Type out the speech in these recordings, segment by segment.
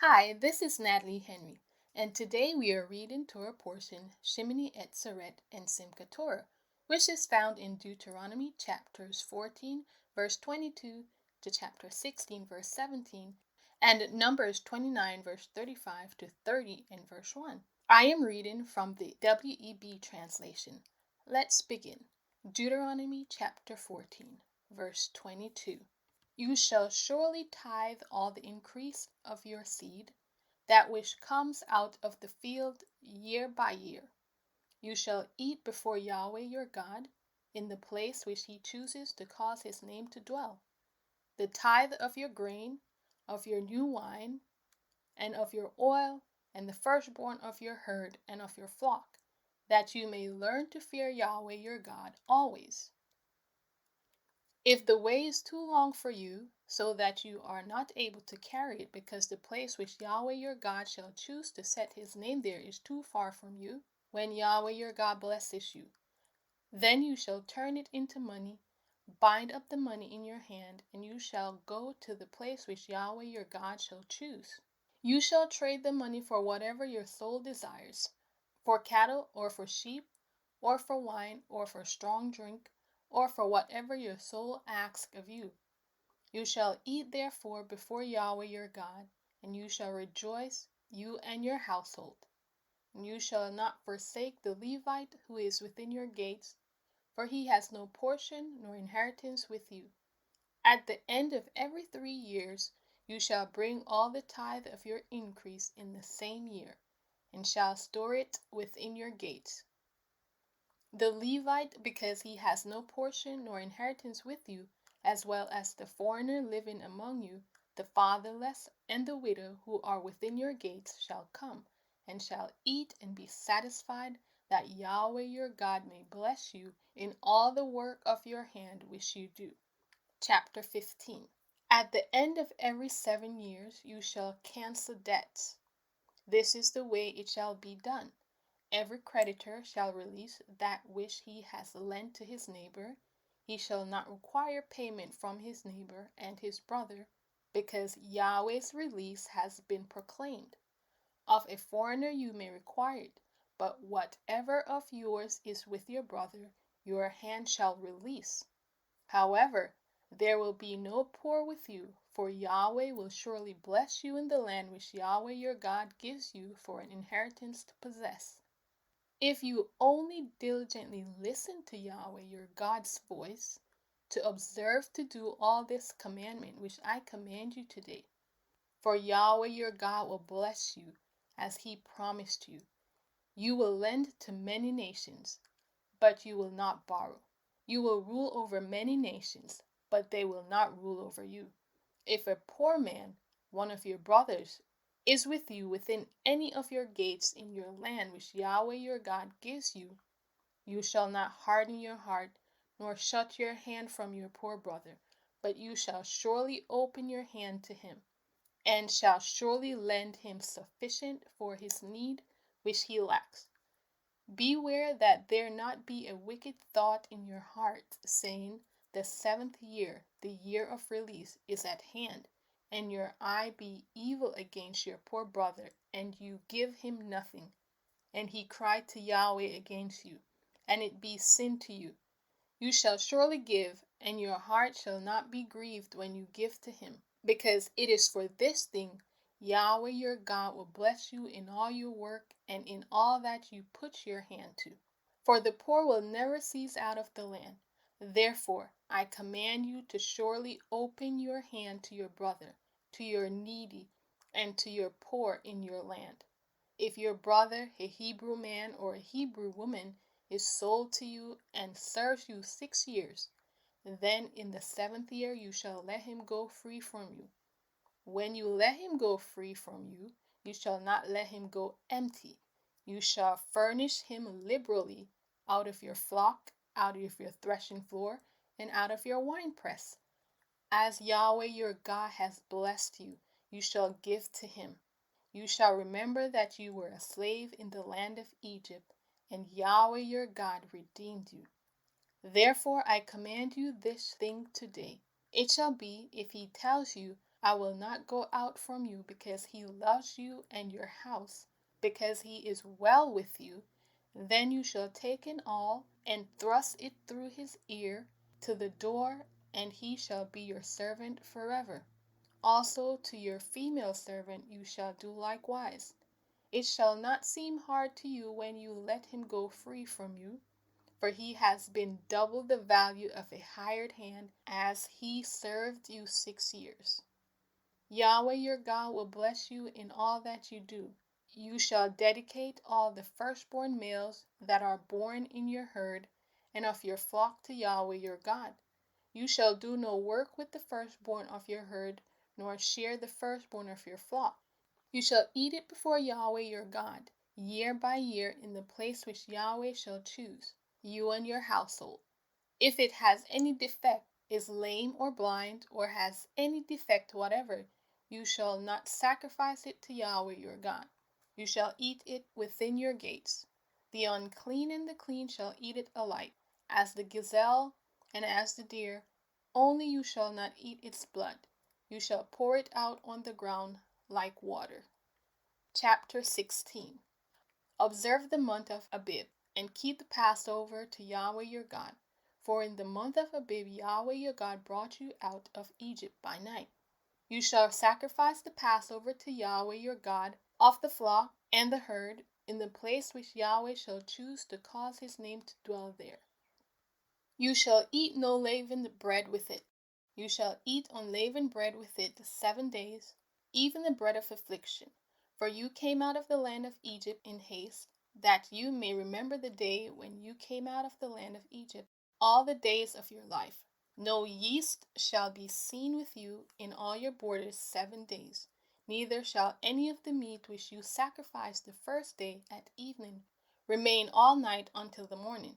Hi, this is Natalie Henry, and today we are reading Torah portion Shemini, Atzeret, and Simchat, which is found in Deuteronomy chapters 14, verse 22 to chapter 16, verse 17, and Numbers 29, verse 35 to 30 and verse 1. I am reading from the WEB translation. Let's begin. Deuteronomy chapter 14, verse 22. You shall surely tithe all the increase of your seed, that which comes out of the field year by year. You shall eat before Yahweh your God, in the place which he chooses to cause his name to dwell. The tithe of your grain, of your new wine, and of your oil, and the firstborn of your herd and of your flock, that you may learn to fear Yahweh your God always. If the way is too long for you, so that you are not able to carry it, because the place which Yahweh your God shall choose to set his name there is too far from you, when Yahweh your God blesses you, then you shall turn it into money, bind up the money in your hand, and you shall go to the place which Yahweh your God shall choose. You shall trade the money for whatever your soul desires, for cattle, or for sheep, or for wine, or for strong drink, or for whatever your soul asks of you. You shall eat therefore before Yahweh your God, and you shall rejoice, you and your household. And you shall not forsake the Levite who is within your gates, for he has no portion nor inheritance with you. At the end of every 3 years you shall bring all the tithe of your increase in the same year, and shall store it within your gates. The Levite, because he has no portion nor inheritance with you, as well as the foreigner living among you, the fatherless and the widow who are within your gates, shall come, and shall eat and be satisfied, that Yahweh your God may bless you in all the work of your hand which you do. Chapter 15. At the end of every 7 years you shall cancel debts. This is the way it shall be done. Every creditor shall release that which he has lent to his neighbor. He shall not require payment from his neighbor and his brother, because Yahweh's release has been proclaimed. Of a foreigner you may require it, but whatever of yours is with your brother, your hand shall release. However, there will be no poor with you, for Yahweh will surely bless you in the land which Yahweh your God gives you for an inheritance to possess. If you only diligently listen to Yahweh your God's voice, to observe to do all this commandment which I command you today, for Yahweh your God will bless you, as he promised you. You will lend to many nations, but you will not borrow. You will rule over many nations, but they will not rule over you. If a poor man, one of your brothers, is with you within any of your gates in your land which Yahweh your God gives you, you shall not harden your heart, nor shut your hand from your poor brother, but you shall surely open your hand to him, and shall surely lend him sufficient for his need which he lacks. Beware that there not be a wicked thought in your heart, saying, the 7th year, the year of release, is at hand, and your eye be evil against your poor brother, and you give him nothing, and he cry to Yahweh against you, and it be sin to you. You shall surely give, and your heart shall not be grieved when you give to him, because it is for this thing Yahweh your God will bless you in all your work and in all that you put your hand to. For the poor will never cease out of the land. Therefore, I command you to surely open your hand to your brother, to your needy, and to your poor in your land. If your brother, a Hebrew man or a Hebrew woman, is sold to you and serves you 6 years, then in the 7th year you shall let him go free from you. When you let him go free from you, you shall not let him go empty. You shall furnish him liberally out of your flock, out of your threshing floor, and out of your winepress. As Yahweh your God has blessed you, you shall give to him. You shall remember that you were a slave in the land of Egypt, and Yahweh your God redeemed you. Therefore I command you this thing today. It shall be, if he tells you, I will not go out from you, because he loves you and your house, because he is well with you. Then you shall take an awl and thrust it through his ear to the door, and he shall be your servant forever. Also to your female servant you shall do likewise. It shall not seem hard to you when you let him go free from you, for he has been double the value of a hired hand, as he served you 6 years. Yahweh your God will bless you in all that you do. You shall dedicate all the firstborn males that are born in your herd and of your flock to Yahweh your God. You shall do no work with the firstborn of your herd, nor share the firstborn of your flock. You shall eat it before Yahweh your God, year by year, in the place which Yahweh shall choose, you and your household. If it has any defect, is lame or blind, or has any defect whatever, you shall not sacrifice it to Yahweh your God. You shall eat it within your gates. The unclean and the clean shall eat it alike, as the gazelle and as the deer. Only you shall not eat its blood. You shall pour it out on the ground like water. Chapter 16. Observe the month of Abib, and keep the Passover to Yahweh your God. For in the month of Abib Yahweh your God brought you out of Egypt by night. You shall sacrifice the Passover to Yahweh your God of the flock and the herd, in the place which Yahweh shall choose to cause his name to dwell there. You shall eat no leavened bread with it. You shall eat unleavened bread with it 7 days, even the bread of affliction. For you came out of the land of Egypt in haste, that you may remember the day when you came out of the land of Egypt, all the days of your life. No yeast shall be seen with you in all your borders 7 days, neither shall any of the meat which you sacrifice the first day at evening remain all night until the morning.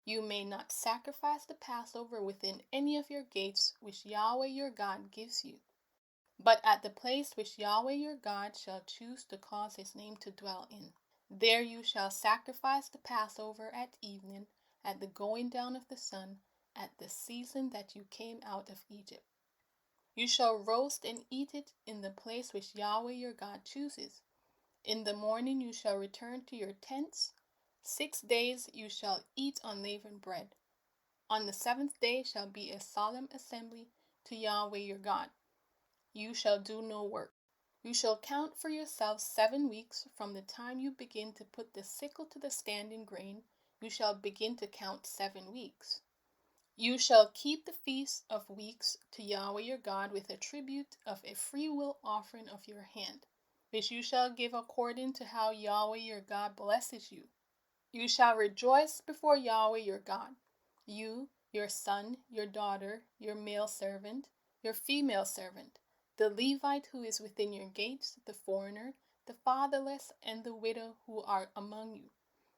You may not sacrifice the Passover within any of your gates which Yahweh your God gives you, but at the place which Yahweh your God shall choose to cause his name to dwell in. There you shall sacrifice the Passover at evening, at the going down of the sun, at the season that you came out of Egypt. You shall roast and eat it in the place which Yahweh your God chooses. In the morning you shall return to your tents. 6 days you shall eat unleavened bread. On the 7th day shall be a solemn assembly to Yahweh your God. You shall do no work. You shall count for yourselves 7 weeks from the time you begin to put the sickle to the standing grain. You shall begin to count 7 weeks. You shall keep the feast of weeks to Yahweh your God with a tribute of a freewill offering of your hand, which you shall give according to how Yahweh your God blesses you. You shall rejoice before Yahweh your God, you, your son, your daughter, your male servant, your female servant, the Levite who is within your gates, the foreigner, the fatherless, and the widow who are among you,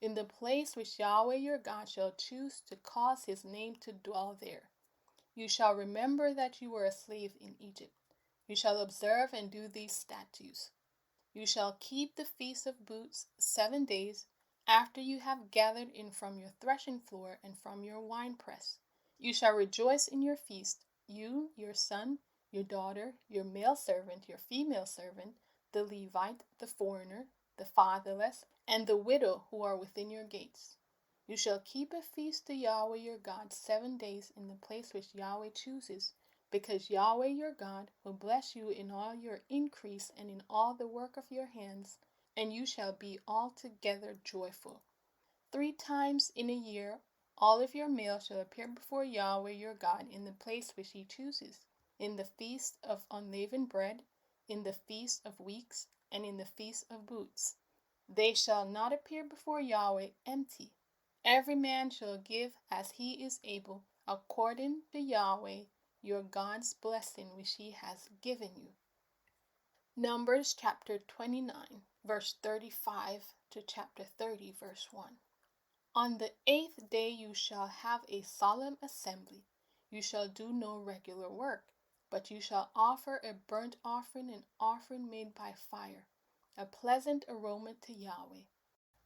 in the place which Yahweh your God shall choose to cause his name to dwell there. You shall remember that you were a slave in Egypt. You shall observe and do these statutes. You shall keep the Feast of Booths 7 days, after you have gathered in from your threshing floor and from your winepress. You shall rejoice in your feast, you, your son, your daughter, your male servant, your female servant, the Levite, the foreigner, the fatherless, and the widow who are within your gates. You shall keep a feast to Yahweh your God 7 days in the place which Yahweh chooses, because Yahweh your God will bless you in all your increase and in all the work of your hands, and you shall be altogether joyful. 3 times in a year all of your males shall appear before Yahweh your God in the place which he chooses, in the feast of unleavened bread, in the feast of weeks, and in the feast of booths. They shall not appear before Yahweh empty. Every man shall give as he is able, according to Yahweh your God's blessing which he has given you. Numbers chapter 29, verse 35 to chapter 30, verse 1. On the 8th day you shall have a solemn assembly. You shall do no regular work, but you shall offer a burnt offering, an offering made by fire, a pleasant aroma to Yahweh.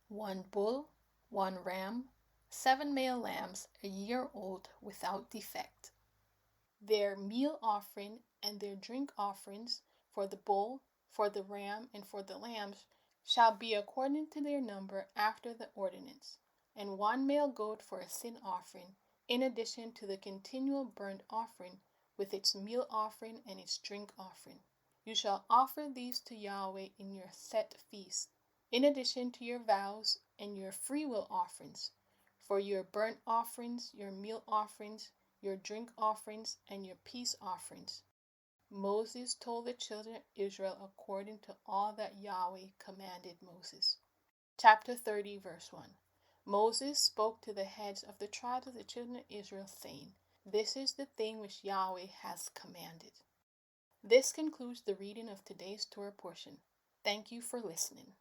1 bull, 1 ram, 7 male lambs, a year old, without defect. Their meal offering and their drink offerings for the bull, for the ram, and for the lambs shall be according to their number after the ordinance, and one male goat for a sin offering, in addition to the continual burnt offering, with its meal offering and its drink offering. You shall offer these to Yahweh in your set feast, in addition to your vows and your freewill offerings, for your burnt offerings, your meal offerings, your drink offerings, and your peace offerings. Moses told the children of Israel according to all that Yahweh commanded Moses. Chapter 30, verse 1. Moses spoke to the heads of the tribes of the children of Israel, saying, This is the thing which Yahweh has commanded. This concludes the reading of today's Torah portion. Thank you for listening.